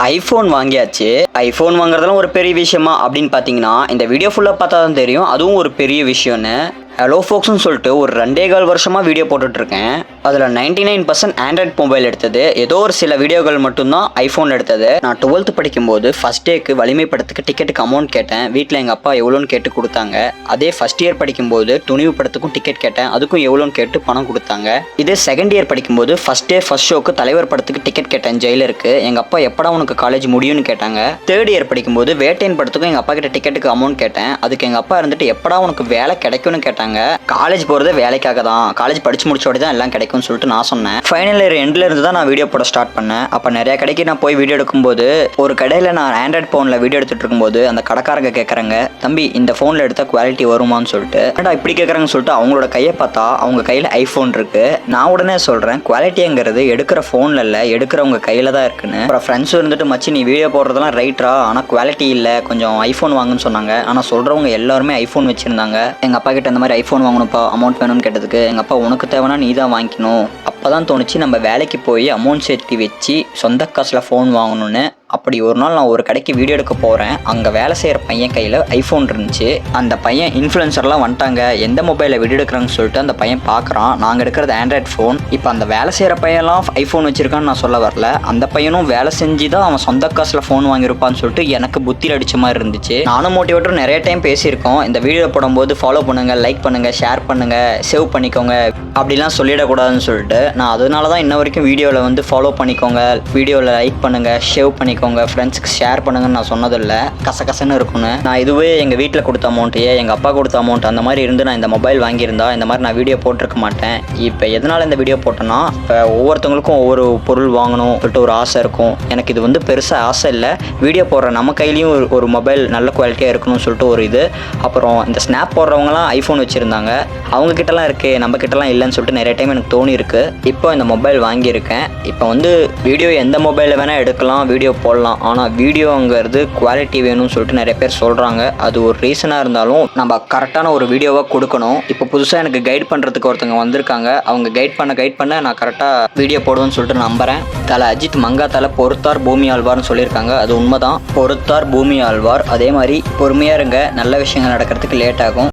IPhone வாங்கியாச்சு. IPhone வாங்குறதெல்லாம் ஒரு பெரிய விஷயமா அப்படின்னு பார்த்தீங்கன்னா, இந்த வீடியோ ஃபுல்லாக பார்த்தா தான் தெரியும். அதுவும் ஒரு பெரிய விஷயம்னு. ஹலோ ஃபோக்ஸ்னு சொல்லிட்டு ஒரு 2.25 வருஷமாக வீடியோ போட்டுட்ருக்கேன். அதில் 99% ஆண்ட்ராய்ட் மொபைல் எடுத்தது. ஏதோ ஒரு சில வீடியோக்கள் மட்டும்தான் ஐஃபோன் எடுத்தது. நான் 12th படிக்கும்போது ஃபஸ்ட் டேக்கு வலிமை படத்துக்கு டிக்கெட்டுக்கு அமௌண்ட் கேட்டேன். வீட்டில் எங்கள் அப்பா எவ்வளோன்னு கேட்டு கொடுத்தாங்க. அதே ஃபஸ்ட் இயர் படிக்கும்போது துணிவு படத்துக்கும் டிக்கெட் கேட்டேன். அதுக்கும் எவ்வளோன்னு கேட்டு பணம் கொடுத்தாங்க. இதே செகண்ட் இயர் படிக்கும்போது ஃபஸ்ட் டே ஃபஸ்ட் ஷோக்கு தலைவர் படத்துக்கு டிக்கெட் கேட்டேன் ஜெயிலருக்கு. எங்கள் அப்பா எப்படா உனக்கு காலேஜ் முடியும்னு கேட்டாங்க. தேர்ட் இயர் படிக்கும்போது வேட்டையன் படத்துக்கும் எங்கள் அப்பா கிட்ட டிக்கெட்டுக்கு அமௌண்ட் கேட்டேன். அதுக்கு எங்கள் அப்பா இருந்துட்டு எப்படா உனக்கு வேலை கிடைக்கும்னு கேட்டாங்க. காலேஜ் போகிறதே வேலைக்காக தான், காலேஜ் படிச்சு முடிச்சோட தான் எல்லாம் கிடைக்கும்னு சொல்லிட்டு நான் சொன்னேன். ஃபைனல் இயர் எண்டில் இருந்து தான் நான் வீடியோ போட ஸ்டார்ட் பண்ணேன். அப்போ நிறைய கடைக்கு நான் போய் வீடியோ எடுக்கும்போது ஒரு கடையில் நான் ஆண்ட்ராய்ட் ஃபோனில் வீடியோ எடுத்துகிட்டு இருக்கும்போது அந்த கடைக்காரங்க கேட்குறாங்க, தம்பி இந்த ஃபோனில் எடுத்தால் குவாலிட்டி வருமானு சொல்லிட்டு. ஏன்டா இப்படி கேட்குறாங்கன்னு சொல்லிட்டு அவங்களோட கையை பார்த்தா அவங்க கையில் ஐஃபோன் இருக்குது. நான் உடனே சொல்கிறேன், குவாலிட்டிங்கிறது எடுக்கிற ஃபோனில் இல்லை, எடுக்கிறவங்க கையில் தான் இருக்குன்னு. அப்புறம் ஃப்ரெண்ட்ஸும் இருந்துட்டு மச்சி நீ வீடியோ போடுறதெல்லாம் ரைட்டா, ஆனால் குவாலிட்டி இல்லை, கொஞ்சம் ஐஃபோன் வாங்குன்னு சொன்னாங்க. ஆனால் சொல்கிறவங்க எல்லாருமே ஐஃபோன் வச்சுருந்தாங்க. எங்கள் அப்பா கிட்ட இந்த மாதிரி ஐஃபோன் வாங்கணும்ப்பா, அமௌண்ட் வேணும்னு கேட்டதுக்கு எங்கள் அப்பா உனக்கு தேவைன்னா நீ தான் வாங்கிக்கணும். அப்போ தான் தோணுச்சு நம்ம வேலைக்கு போய் அமௌண்ட் சேர்த்து வச்சு சொந்த காசில் ஃபோன் வாங்கணும்னு. அப்படி ஒரு நாள் நான் ஒரு கடைக்கு வீடியோ எடுக்க போகிறேன். அங்கே வேலை செய்கிற பையன் கையில் ஐஃபோன் இருந்துச்சு. அந்த பையன் இன்ஃப்ளூயன்சர்லாம் வந்துட்டாங்க, எந்த மொபைலில் வீடியோ எடுக்கிறாங்கன்னு சொல்லிட்டு அந்த பையன் பார்க்குறான். நாங்கள் எடுக்கிறது ஆண்ட்ராய்ட் ஃபோன். இப்போ அந்த வேலை செய்கிற பையன்லாம் ஐஃபோன் வச்சுருக்கான்னு நான் சொல்ல வரல. அந்த பையனும் வேலை செஞ்சு தான் அவன் சொந்த காசில் ஃபோன் வாங்கியிருப்பான்னு சொல்லிட்டு எனக்கு புத்தியில் அடித்த மாதிரி இருந்துச்சு. நானும் மோட்டிவேட்டரும் நிறைய டைம் பேசியிருக்கோம். இந்த வீடியோ போடும்போது ஃபாலோ பண்ணுங்கள், லைக் பண்ணுங்கள், ஷேர் பண்ணுங்கள், சேவ் பண்ணிக்கோங்க அப்படிலாம் சொல்லிடக்கூடாதுன்னு சொல்லிட்டு நான் அதனால தான் இன்ன வரைக்கும் வீடியோவில் வந்து ஃபாலோ பண்ணிக்கோங்க, வீடியோவில் லைக் பண்ணுங்கள், சேவ் பண்ணிக்கோங்க, ஃப்ரெண்ட்ஸுக்கு ஷேர் பண்ணுங்கன்னு நான் சொன்னதில்லை. கசகசன்னு இருக்குன்னு நான் இதுவே எங்கள் வீட்டில் கொடுத்த அமௌண்ட்டு, எங்கள் அப்பா கொடுத்த அமௌண்ட் அந்த மாதிரி இருந்து நான் இந்த மொபைல் வாங்கியிருந்தா இந்த மாதிரி நான் வீடியோ போட்டிருக்க மாட்டேன். இப்போ எதனால் இந்த வீடியோ போட்டேன்னா, இப்போ ஒவ்வொருத்தவங்களுக்கும் ஒவ்வொரு பொருள் வாங்கணும் சொல்லிட்டு ஒரு ஆசை இருக்கும். எனக்கு இது வந்து பெருசாக ஆசை இல்லை. வீடியோ போடுற நம்ம கையிலையும் ஒரு மொபைல் நல்ல குவாலிட்டியாக இருக்கணும்னு சொல்லிட்டு ஒரு இது. அப்புறம் இந்த ஸ்னாப் போடுறவங்களாம் ஐஃபோன் வச்சுருந்தாங்க, அவங்கக்கிட்டலாம் இருக்குது, நம்ம கிட்டலாம் இல்லைன்னு சொல்லிட்டு நிறைய டைம் எனக்கு தோணி இருக்குது. இப்போ இந்த மொபைல் வாங்கியிருக்கேன். இப்போ வந்து வீடியோ எந்த மொபைலில் வேணால் எடுக்கலாம், வீடியோ போடலாம். ஆனால் வீடியோங்கிறது குவாலிட்டி வேணும்னு சொல்லிட்டு நிறைய பேர் சொல்கிறாங்க. அது ஒரு ரீசனாக இருந்தாலும் நம்ம கரெக்டான ஒரு வீடியோவாக கொடுக்கணும். இப்போ புதுசாக எனக்கு கைட் பண்ணுறதுக்கு ஒருத்தவங்க வந்திருக்காங்க. அவங்க கைட் பண்ண நான் கரெக்டாக வீடியோ போடுவேன்னு சொல்லிட்டு நம்புகிறேன். தலை அஜித் மங்கா தலை பொறுத்தார் பூமி ஆழ்வார்னு சொல்லியிருக்காங்க. அது உண்மைதான், பொறுத்தார் பூமி ஆழ்வார். அதே மாதிரி பொறுமையாக இருங்க, நல்ல விஷயங்கள் நடக்கிறதுக்கு லேட் ஆகும்.